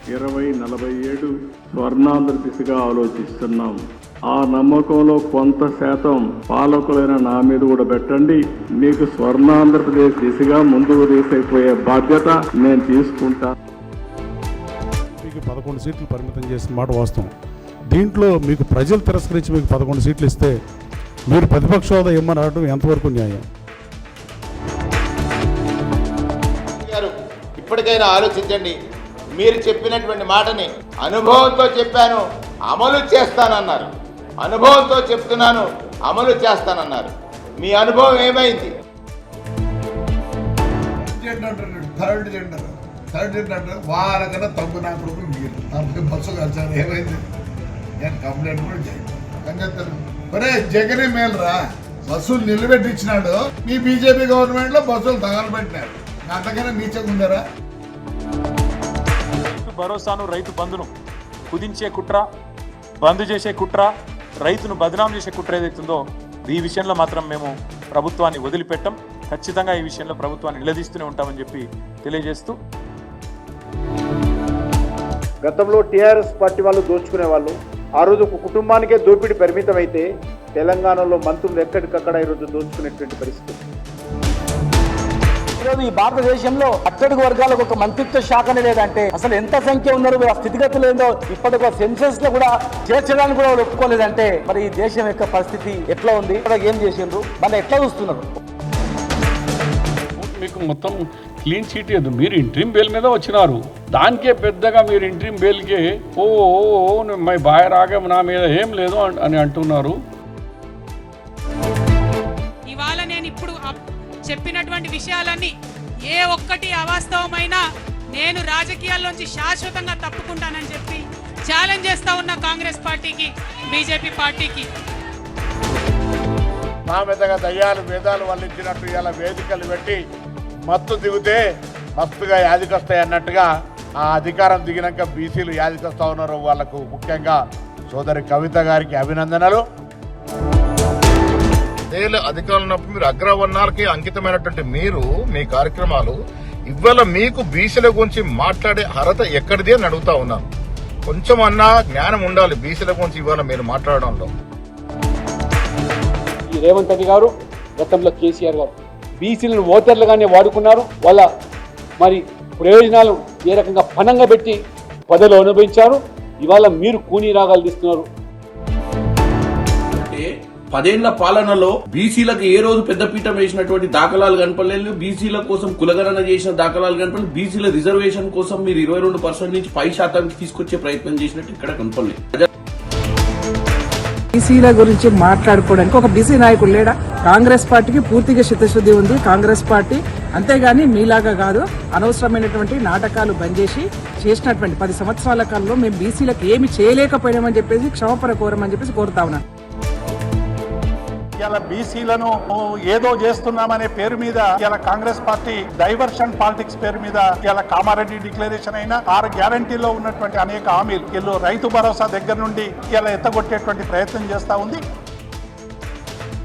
2047 స్వర్ణాంధ్ర దిశగా ఆలోచిస్తున్నాం. ఆ నమ్మకంలో కొంత శాతం పాలకులైన నా మీద కూడా పెట్టండి. మీకు స్వర్ణాంధ్రప్రదేశ్ దిశగా ముందుకు తీసుకుపోయే బాధ్యత నేను తీసుకుంటా. మీకు 11 సీట్లు పరిమితం చేసిన మాట వాస్తవం. దీంట్లో మీకు ప్రజలు తిరస్కరించి మీకు 11 సీట్లు ఇస్తే మీరు ప్రతిపక్ష హోదా ఇమ్మని అనడం ఎంతవరకు న్యాయం? ఇప్పటికైనా ఆలోచించండి. మీరు చెప్పినటువంటి మాటని అనుభవంతో చెప్పాను, అమలు చేస్తానన్నారు. అనుభవంతో చెప్తున్నాను, అమలు చేస్తానన్నారు. మీ అనుభవం ఏమైంది? థర్డ్ జెండర్ వాళ్ళకన్నా తగ్గు నా కొడుకులు మీరు 40 బస్సులు కలిసారు. ఏమైంది? నేను కంప్లైంట్ కూడా చేయను. ఒరే జగనే మేలురా, బస్సులు నిలబెట్టించినాడు. మీ బీజేపీ గవర్నమెంట్లో బస్సులు తగలబెట్టినారు. అంతకన్నా నీచగా ఉందరా? భరోసాను, రైతు బంధును కుదించే కుట్ర, బంద్ చేసే కుట్ర, రైతును బదనాం చేసే కుట్ర ఏదైతుందో ఈ విషయంలో మాత్రం మేము ప్రభుత్వాన్ని వదిలిపెట్టాం. ఖచ్చితంగా ఈ విషయంలో ప్రభుత్వాన్ని నిలదీస్తూనే ఉంటామని చెప్పి తెలియజేస్తూ, గతంలో టీఆర్ఎస్ పార్టీ వాళ్ళు దోచుకునే వాళ్ళు, ఆ రోజు ఒక కుటుంబానికే దోపిడీ పరిమితమైతే తెలంగాణలో మంత్రులు ఎక్కడికక్కడ ఈరోజు దోచుకునేటువంటి పరిస్థితి. ఈరోజు ఈ భారతదేశంలో అట్టడుగు వర్గాలకు ఒక మంత్రిత్వ శాఖనే లేదంటే అసలు ఎంత సంఖ్య ఉన్నారు, ఆ స్థితిగతులు ఏందో ఇప్పటికో సెన్సెస్ లో కూడా చేర్చడానికి కూడా ఒప్పుకోలేదంటే మరి ఈ దేశం యొక్క పరిస్థితి ఎట్లా ఉంది, ఏం చేసిండ్రు, మన ఎట్లా చూస్తున్నారు? మీకు మొత్తం క్లీన్ చీట్ లేదు. మీరు ఇంట్రీమ్ బెయిల్ మీద వచ్చినారు. దానికే పెద్దగా మీరు ఇంట్రీమ్ బెయిల్కి మై బాయ్ రాగా నా మీద ఏం లేదు అని అంటున్నారు. ఇవాళ నేను ఇప్పుడు చెప్పినటువంటి విషయాలన్నీ ఏ ఒక్కటి అవాస్తవమైనా నేను రాజకీయాల్లోంచి శాశ్వతంగా తప్పుకుంటానని చెప్పి ఛాలెంజ్ చేస్తా ఉన్న కాంగ్రెస్ పార్టీకి, బీజేపీ పార్టీకి. నా మీదగా దయ్యాలు వేదాలు వల్లించినట్టు ఇలా వేదికలు పెట్టి మత్తు దిగితే మస్తుగా యాదికొస్తాయి అన్నట్టుగా ఆ అధికారం దిగినాక బీసీలు యాదికొస్తా ఉన్నారు. వాళ్లకు ముఖ్యంగా సోదరి కవిత గారికి అభినందనలు. అధికారులు ఉన్నప్పుడు మీరు అగ్రవర్ణాలకి అంకితమైనటువంటి మీరు మీ కార్యక్రమాలు ఇవాళ మీకు బీసీల గురించి మాట్లాడే అర్హత ఎక్కడిది అని అడుగుతా ఉన్నాను. కొంచెం అన్నా జ్ఞానం ఉండాలి బీసీల గురించి ఇవాళ మీరు మాట్లాడడంలో. ఈ రేవంత్ రెడ్డి గారు, గతంలో కేసీఆర్ గారు బీసీలను ఓటర్లుగానే వాడుకున్నారు. వాళ్ళ మరి ప్రయోజనాలు ఏ రకంగా పనంగా పెట్టి పదవిలో అనుభవించారు. ఇవాళ మీరు కూనీ రాగాలు తీస్తున్నారు. 10 ఏళ్ల పాలనలో బీసీలకు ఏ రోజు పెద్దపీఠం వేసినటువంటి దాఖలాలు కనపడలేదు. బీసీల కోసం కులగణన చేసిన దాఖలాలు కనపడలేదు. బీసీల రిజర్వేషన్ కోసం మీరు 22% నుంచి 5% తీసుకొచ్చే ప్రయత్నం చేసినట్టు ఇక్కడ కనపడలేదు. బీసీల గురించి మాట్లాడుకోవడానికి ఒక బీసీ నాయకుడు లేడా? కాంగ్రెస్ పార్టీకి పూర్తిగా చిత్తశుద్ధి ఉంది. కాంగ్రెస్ పార్టీ అంతేగాని మీలాగా కాదు, అనవసరమైనటువంటి నాటకాలు బంద్ చేసినటువంటి 10 సంవత్సరాల కాలంలో మేము బీసీలకు ఏమి చేయలేకపోయినామని చెప్పేసి క్షమాపణ కోరమని చెప్పేసి కోరుతా ఉన్నాను. ఇలా బీసీలను ఏదో చేస్తున్నామనే పేరు మీద ఇలా కాంగ్రెస్ పార్టీ డైవర్షన్ పాలిటిక్స్ పేరు మీద ఇలా కామారెడ్డి డిక్లరేషన్ అయినా 6 గ్యారంటీలో ఉన్నటువంటి అనేక హామీలు రైతు భరోసా దగ్గర నుండి ఇలా ఎత్తగొట్టేటువంటి ప్రయత్నం చేస్తా ఉంది.